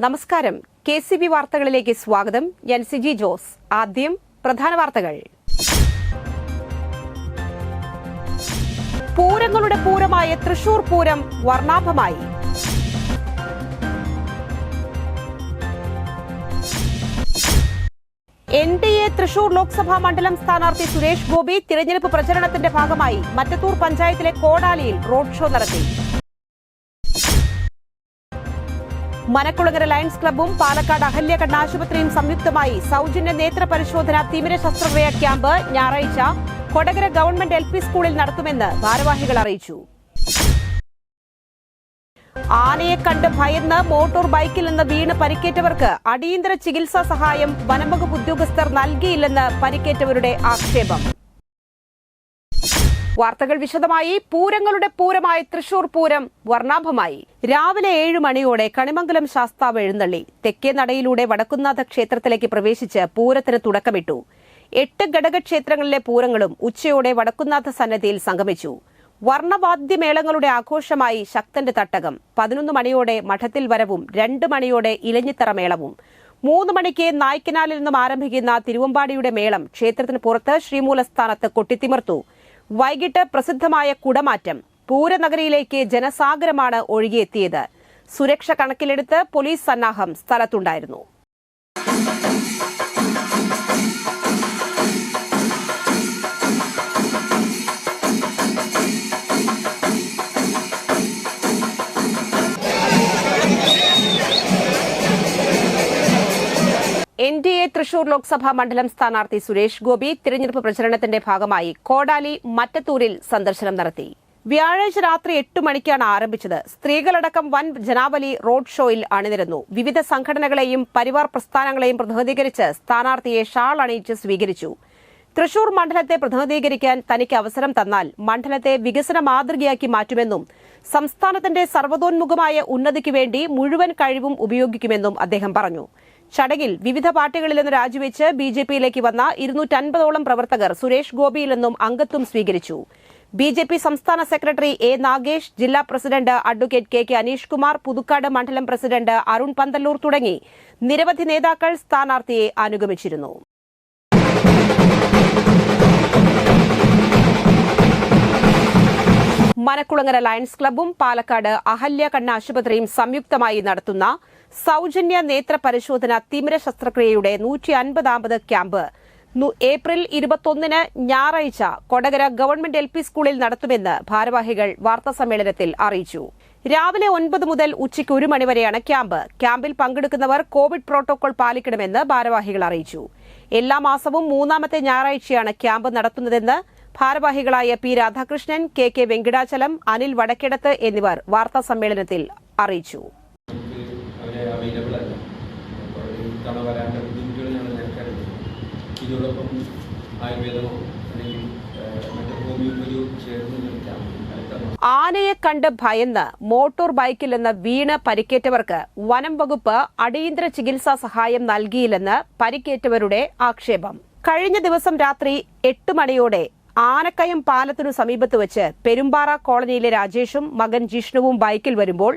നമസ്കാരം. KCB വാർത്തകളിലേക്ക് സ്വാഗതം. ഞാൻ സിജി ജോസ്. ആദ്യം പ്രധാന വാർത്തകൾ. പൂരങ്ങളുടെ പൂരമായ തൃശൂർ പൂരം വർണ്ണാഭമായി. NDA തൃശൂർ ലോക്സഭാ മണ്ഡലം സ്ഥാനാർത്ഥി സുരേഷ് ഗോപി തിരഞ്ഞെടുപ്പ് പ്രചരണത്തിന്റെ ഭാഗമായി മറ്റത്തൂർ പഞ്ചായത്തിലെ കോടാലിയിൽ റോഡ് ഷോ നടത്തി. മനക്കുളങ്ങര ലയൺസ് ക്ലബ്ബും പാലക്കാട് അഹല്യ കണ്ണാശുപത്രിയും സംയുക്തമായി സൗജന്യ നേത്ര പരിശോധന തിമിര ശസ്ത്രക്രിയ ക്യാമ്പ് ഞായറാഴ്ച കൊടകര ഗവൺമെന്റ് LP സ്കൂളിൽ നടത്തുമെന്ന് ഭാരവാഹികൾ അറിയിച്ചു. ആനയെ കണ്ട് ഭയന്ന് മോട്ടോർ ബൈക്കിൽ നിന്ന് വീണ് പരിക്കേറ്റവർക്ക് അടിയന്തര ചികിത്സാ സഹായം വനംവകുപ്പ് ഉദ്യോഗസ്ഥർ നൽകിയില്ലെന്ന് പരിക്കേറ്റവരുടെ ആക്ഷേപം. വാർത്തകൾ വിശദമായി. പൂരങ്ങളുടെ പൂരമായ തൃശൂർ പൂരം വർണ്ണാഭമായി. രാവിലെ 7 മണിയോടെ കണിമംഗലം ശാസ്താവ് എഴുന്നള്ളി തെക്കേ നടയിലൂടെ വടക്കുംനാഥ ക്ഷേത്രത്തിലേക്ക് പ്രവേശിച്ച് പൂരത്തിന് തുടക്കമിട്ടു. 8 ഘടകക്ഷേത്രങ്ങളിലെ പൂരങ്ങളും ഉച്ചയോടെ വടക്കുംനാഥ സന്നിധിയിൽ സംഗമിച്ചു. വർണ്ണവാദ്യമേളങ്ങളുടെ ആഘോഷമായി ശക്തന്റെ തട്ടകം. 11 മണിയോടെ മഠത്തിൽ വരവും 2 മണിയോടെ ഇലഞ്ഞിത്തറ മേളവും 3 മണിക്ക് നായ്ക്കനാലിൽ നിന്നും ആരംഭിക്കുന്ന തിരുവമ്പാടിയുടെ മേളം ക്ഷേത്രത്തിന് പുറത്ത് ശ്രീമൂലസ്ഥാനത്ത് കൊട്ടിത്തിമിർത്തു. വൈകിട്ട് പ്രസിദ്ധമായ കുടമാറ്റം. പൂരനഗരിയിലേക്ക് ജനസാഗരമാണ് ഒഴുകിയെത്തിയത്. സുരക്ഷ കണക്കിലെടുത്ത് പോലീസ് സന്നാഹം സ്ഥലത്തുണ്ടായിരുന്നു. NDA തൃശൂർ ലോക്സഭാ മണ്ഡലം സ്ഥാനാർത്ഥി സുരേഷ് ഗോപി തിരഞ്ഞെടുപ്പ് പ്രചരണത്തിന്റെ ഭാഗമായി കോടാലി മറ്റത്തൂരിൽ സന്ദർശനം നടത്തി. വ്യാഴാഴ്ച രാത്രി 8 മണിക്കാണ് ആരംഭിച്ചത്. സ്ത്രീകളടക്കം വൻ ജനാവലി റോഡ് ഷോയിൽ അണിനിരന്നു. വിവിധ സംഘടനകളെയും പരിവാർ പ്രസ്ഥാനങ്ങളെയും പ്രതിനിധീകരിച്ച് സ്ഥാനാർത്ഥിയെ ഷാൾ അണിയിച്ച് സ്വീകരിച്ചു. തൃശൂർ മണ്ഡലത്തെ പ്രതിനിധീകരിക്കാൻ തനിക്ക് അവസരം തന്നാൽ മണ്ഡലത്തെ വികസന മാതൃകയാക്കി മാറ്റുമെന്നും സംസ്ഥാനത്തിന്റെ സർവ്വതോന്മുഖമായ ഉന്നതിക്ക് വേണ്ടി മുഴുവൻ കഴിവും ഉപയോഗിക്കുമെന്നും അദ്ദേഹം പറഞ്ഞു. ചടങ്ങിൽ വിവിധ പാർട്ടികളിൽ നിന്ന് രാജിവെച്ച് BJPയിലേക്ക് വന്ന 250ഓളം പ്രവർത്തകർ സുരേഷ് ഗോപിയിൽ നിന്നും അംഗത്വം സ്വീകരിച്ചു. BJP സംസ്ഥാന സെക്രട്ടറി A. നാഗേഷ്, ജില്ലാ president advocate KK Aneesh Kumar, Puthukkad മണ്ഡലം പ്രസിഡന്റ് അരുൺ പന്തല്ലൂർ തുടങ്ങി നിരവധി നേതാക്കൾ സ്ഥാനാർത്ഥിയെ അനുഗമിച്ചിരുന്നു. മനക്കുളങ്ങര ലയൺസ് ക്ലബ്ബും പാലക്കാട് അഹല്യ കണ്ണാശുപത്രിയും സംയുക്തമായി നടത്തുന്ന സൗജന്യ നേത്ര പരിശോധന തിമിര ശസ്ത്രക്രിയയുടെ 150ാമത് ക്യാമ്പ് ഏപ്രിൽ 21 ഞായറാഴ്ച കൊടകര ഗവൺമെന്റ് LP സ്കൂളിൽ നടത്തുമെന്ന് ഭാരവാഹികൾ വാർത്താസമ്മേളനത്തിൽ അറിയിച്ചു. രാവിലെ 9 മുതൽ ഉച്ചയ്ക്ക് 1 മണിവരെയാണ് ക്യാമ്പ്. ക്യാമ്പിൽ പങ്കെടുക്കുന്നവർ കോവിഡ് പ്രോട്ടോകോൾ പാലിക്കണമെന്ന് ഭാരവാഹികൾ അറിയിച്ചു. എല്ലാ മാസവും 3ാമത്തെ ഞായറാഴ്ചയാണ് ക്യാമ്പ് നടത്തുന്നതെന്ന് ഭാരവാഹികളായ P. രാധാകൃഷ്ണൻ, KK വെങ്കിടാചലം, അനിൽ വടക്കേടത്ത് എന്നിവർ വാർത്താസമ്മേളനത്തിൽ അറിയിച്ചു. ആനയെ കണ്ട് ഭയന്ന് മോട്ടോർ ബൈക്കിൽ നിന്ന് വീണ് പരിക്കേറ്റവർക്ക് വനം വകുപ്പ് അടിയന്തര ചികിത്സാ സഹായം നൽകിയില്ലെന്ന് പരിക്കേറ്റവരുടെ ആക്ഷേപം. കഴിഞ്ഞ ദിവസം രാത്രി 8 മണിയോടെ ആനക്കയം പാലത്തിനു സമീപത്ത് വെച്ച് പെരുമ്പാറ കോളനിയിലെ രാജേഷും മകൻ ജിഷ്ണുവും ബൈക്കിൽ വരുമ്പോൾ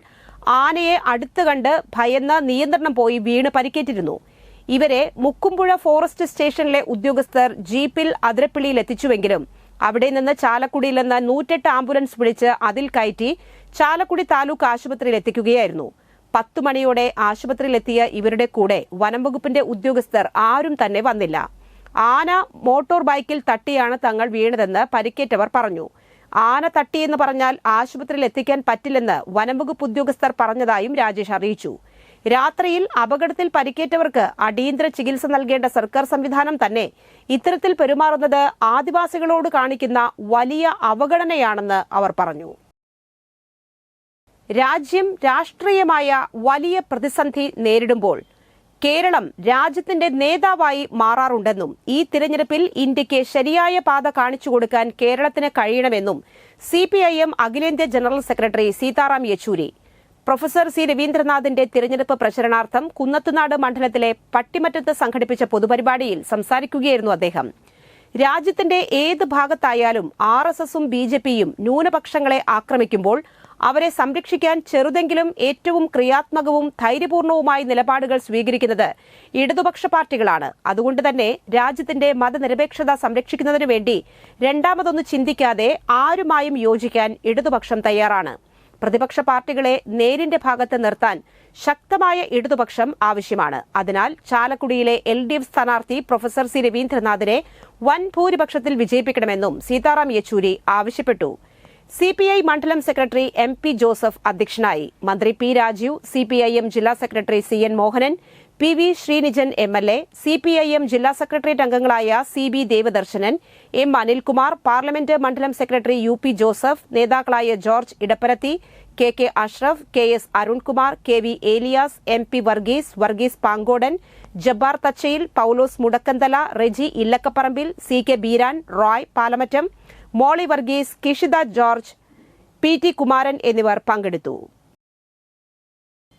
ആനയെ അടുത്ത് കണ്ട് ഭയന്ന് നിയന്ത്രണം പോയി വീണ് പരിക്കേറ്റിരുന്നു. ഇവരെ മുക്കുംപുഴ ഫോറസ്റ്റ് സ്റ്റേഷനിലെ ഉദ്യോഗസ്ഥർ ജീപ്പിൽ അതിരപ്പിള്ളിയിൽ എത്തിച്ചുവെങ്കിലും അവിടെ നിന്ന് ചാലക്കുടിയിൽ നിന്ന് 108 ആംബുലൻസ് വിളിച്ച് അതിൽ കയറ്റി ചാലക്കുടി താലൂക്ക് ആശുപത്രിയിൽ എത്തിക്കുകയായിരുന്നു. 10 മണിയോടെ ആശുപത്രിയിലെത്തിയ ഇവരുടെ കൂടെ വനംവകുപ്പിന്റെ ഉദ്യോഗസ്ഥർ ആരും തന്നെ വന്നില്ല. ആന മോട്ടോർ ബൈക്കിൽ തട്ടിയാണ് തങ്ങൾ വീണതെന്ന് പരിക്കേറ്റവർ പറഞ്ഞു. ആന തട്ടിയെന്ന് പറഞ്ഞാൽ ആശുപത്രിയിൽ എത്തിക്കാൻ പറ്റില്ലെന്ന് വനംവകുപ്പ് ഉദ്യോഗസ്ഥർ പറഞ്ഞതായും രാജേഷ് അറിയിച്ചു. രാത്രിയിൽ അപകടത്തിൽ പരിക്കേറ്റവർക്ക് അടിയന്തര ചികിത്സ നൽകേണ്ട സർക്കാർ സംവിധാനം തന്നെ ഇത്തരത്തിൽ പെരുമാറുന്നത് ആദിവാസികളോട് കാണിക്കുന്ന വലിയ അവഗണനയാണെന്ന് അവർ പറഞ്ഞു. രാജ്യം രാഷ്ട്രീയമായ വലിയ പ്രതിസന്ധി നേരിടുമ്പോൾ കേരളം രാജ്യത്തിന്റെ നേതാവായി മാറാറുണ്ടെന്നും ഈ തിരഞ്ഞെടുപ്പിൽ ഇന്ത്യക്ക് ശരിയായ പാത കാണിച്ചുകൊടുക്കാൻ കേരളത്തിന് കഴിയണമെന്നും CPIM അഖിലേന്ത്യാ general secretary Sitaram Yechury professor C. രവീന്ദ്രനാഥിന്റെ തിരഞ്ഞെടുപ്പ് പ്രചരണാർത്ഥം കുന്നത്തുനാട് മണ്ഡലത്തിലെ പട്ടിമറ്റത്ത് സംഘടിപ്പിച്ച പൊതുപരിപാടിയിൽ സംസാരിക്കുകയായിരുന്നു അദ്ദേഹം. രാജ്യത്തിന്റെ ഏത് ഭാഗത്തായാലും RSSും BJPയും ന്യൂനപക്ഷങ്ങളെ ആക്രമിക്കുമ്പോൾ അവരെ സംരക്ഷിക്കാൻ ചെറുതെങ്കിലും ഏറ്റവും ക്രിയാത്മകവും ധൈര്യപൂർണവുമായ നിലപാടുകൾ സ്വീകരിക്കുന്നത് ഇടതുപക്ഷ പാർട്ടികളാണ്. അതുകൊണ്ട് തന്നെ രാജ്യത്തിന്റെ മതനിരപേക്ഷത സംരക്ഷിക്കുന്നതിനു വേണ്ടി രണ്ടാമതൊന്ന് ചിന്തിക്കാതെ ആരുമായും യോജിക്കാൻ ഇടതുപക്ഷം തയ്യാറാണ്. പ്രതിപക്ഷ പാർട്ടികളെ നേരിന്റെ ഭാഗത്ത് നിർത്താൻ ശക്തമായ ഇടതുപക്ഷം ആവശ്യമാണ്. അതിനാൽ ചാലക്കുടിയിലെ LDF സ്ഥാനാർത്ഥി പ്രൊഫസർ സി രവീന്ദ്രനാഥിനെ വൻ ഭൂരിപക്ഷത്തിൽ വിജയിപ്പിക്കണമെന്നും സീതാറാം യെച്ചൂരി ആവശ്യപ്പെട്ടു. CPI മണ്ഡലം സെക്രട്ടറി MP ജോസഫ് അധ്യക്ഷനായി. മന്ത്രി P രാജീവ്, CPIM ജില്ലാ secretary CN Mohanan, PV Sreenijan MLA, CPIM ജില്ലാ സെക്രട്ടേറിയറ്റ് അംഗങ്ങളായ CB Devadarshanan, M Anilkumar, parliament മണ്ഡലം സെക്രട്ടറി UP ജോസഫ്, നേതാക്കളായ George Edapparathi, KK Ashraf, KS Arunkumar, KV Elias, MP Varghese Pankodan, Jabbar Thachayil, Paulose Mudakkanthala, Reji Illakkaparambil, CK Beeran, Roy Palamattam, Molly Varghese, Kishitha George, PT Kumaran എന്നിവർ പങ്കെടുത്തു.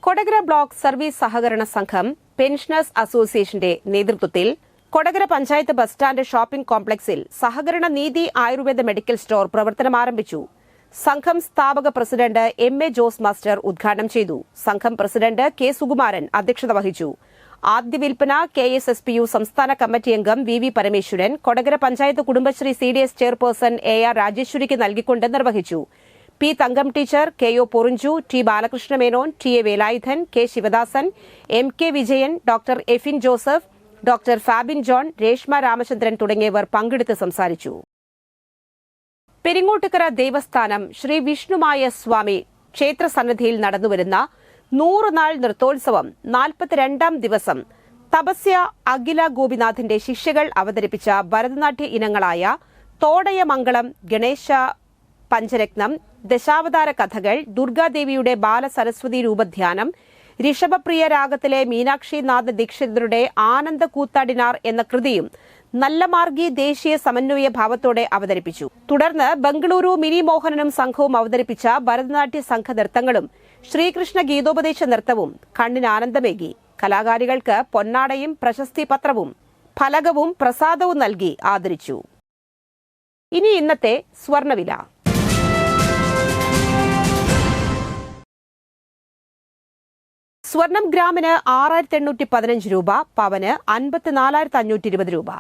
കൊടകര ബ്ലോക്ക് സർവീസ് സഹകരണ സംഘം പെൻഷനേഴ്സ് അസോസിയേഷന്റെ നേതൃത്വത്തിൽ Kodakara panchayat bus stand shopping കോംപ്ലക്സിൽ സഹകരണ നീതി ആയുർവേദ മെഡിക്കൽ സ്റ്റോർ പ്രവർത്തനം ആരംഭിച്ചു. സംഘം സ്ഥാപക പ്രസിഡന്റ് MA ജോസ് മാസ്റ്റർ ഉദ്ഘാടനം ചെയ്തു. സംഘം പ്രസിഡന്റ് K സുകുമാരൻ അധ്യക്ഷത വഹിച്ചു. ആദ്യ വിൽപ്പന KSSPU സംസ്ഥാന കമ്മിറ്റി അംഗം VV Parameswaran Kodakara panchayat Kudumbashree CDS chairperson AR രാജേശ്വരിക്ക് നൽകിക്കൊണ്ട് നിർവഹിച്ചു. P Thankam teacher, KO Porinju, T Balakrishna Menon, TA Velayudhan, K Sivadasan, MK Vijayan, doctor Efin Joseph, doctor Fabin John, Reshma Ramachandran തുടങ്ങിയവർ പങ്കെടുത്ത് സംസാരിച്ചു. പെരിങ്ങോട്ടുകര ദേവസ്ഥാനം ശ്രീ വിഷ്ണുമായ സ്വാമി ക്ഷേത്ര സന്നിധിയിൽ നടന്നുവരുന്ന 100 നാൾ നൃത്തോത്സവം 42ാം ദിവസം തപസ്യ അഖില ഗോപിനാഥിന്റെ ശിഷ്യകൾ അവതരിപ്പിച്ച ഭരതനാട്യ ഇനങ്ങളായ തോടയമംഗളം, ഗണേശ പഞ്ചരത്നം, ദശാവതാര കഥകൾ, ദുർഗാദേവിയുടെ ബാലസരസ്വതി രൂപധ്യാനം, ഋഷഭപ്രിയ രാഗത്തിലെ മീനാക്ഷിനാഥ ദീക്ഷിതരുടെ ആനന്ദ കൂത്താടിനാർ എന്ന കൃതിയും നല്ല മാർഗി ദേശീയ സമന്വയ ഭാവത്തോടെ അവതരിപ്പിച്ചു. തുടർന്ന് ബംഗളൂരു മിനി മോഹനനും സംഘവും അവതരിപ്പിച്ച ഭരതനാട്യ സംഘ നൃത്തങ്ങളും ശ്രീകൃഷ്ണ ഗീതോപദേശ നൃത്തവും കണ്ണിന് ആനന്ദമേകി. കലാകാരികൾക്ക് പൊന്നാടയും പ്രശസ്തി പത്രവും ഫലകവും പ്രസാദവും നൽകി ആദരിച്ചു. ഇനി ഇന്നത്തെ സ്വർണവില. സ്വർണം ഗ്രാമിന് 6815 രൂപ, പവന് 54,520 രൂപ.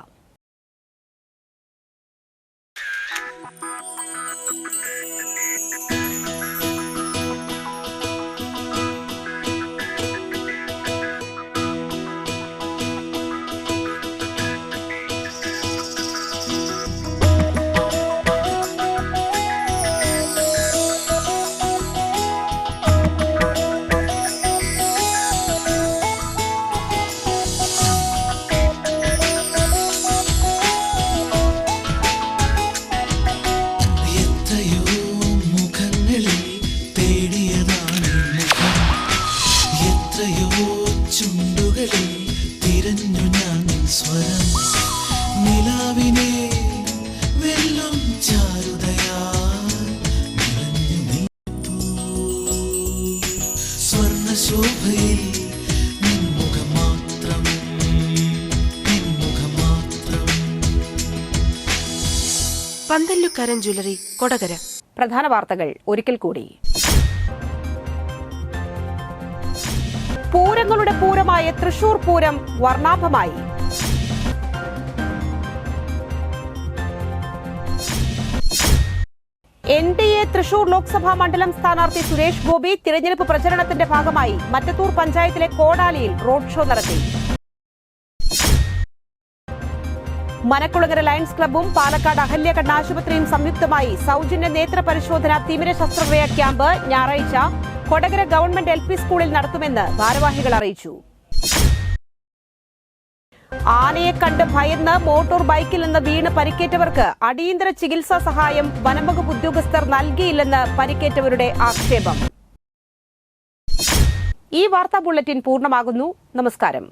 പന്തല്ലുക്കാരൻ ജ്വല്ലറി, കൊടകര. പ്രധാന വാർത്തകൾ ഒരിക്കൽ കൂടി. പൂരങ്ങളുടെ പൂരമായ തൃശൂർ പൂരം വർണ്ണാഭമായി. NDA തൃശൂർ ലോക്സഭാ മണ്ഡലം സ്ഥാനാർത്ഥി സുരേഷ് ഗോപി തിരഞ്ഞെടുപ്പ് പ്രചരണത്തിന്റെ ഭാഗമായി മറ്റത്തൂർ പഞ്ചായത്തിലെ കോടാലിയിൽ റോഡ് ഷോ നടത്തി. മനക്കുളങ്ങര ലയൺസ് ക്ലബ്ബും പാലക്കാട് അഹല്യ കണ്ണാശുപത്രിയും സംയുക്തമായി സൗജന്യ നേത്ര പരിശോധന തിമിര ശസ്ത്രക്രിയ ക്യാമ്പ് ഞായറാഴ്ച കൊടകര ഗവൺമെന്റ് LP സ്കൂളിൽ നടത്തുമെന്ന് ഭാരവാഹികൾ അറിയിച്ചു. ആനയെ കണ്ട് ഭയന്ന് മോട്ടോർ ബൈക്കിൽ നിന്ന് വീണ് പരിക്കേറ്റവർക്ക് അടിയന്തര ചികിത്സാ സഹായം വനംവകുപ്പ് ഉദ്യോഗസ്ഥർ നൽകിയില്ലെന്ന് പരിക്കേറ്റവരുടെ ആക്ഷേപം. ഈ വാർത്താ ബുള്ളറ്റിൻ പൂർണ്ണമാകുന്നു. നമസ്കാരം.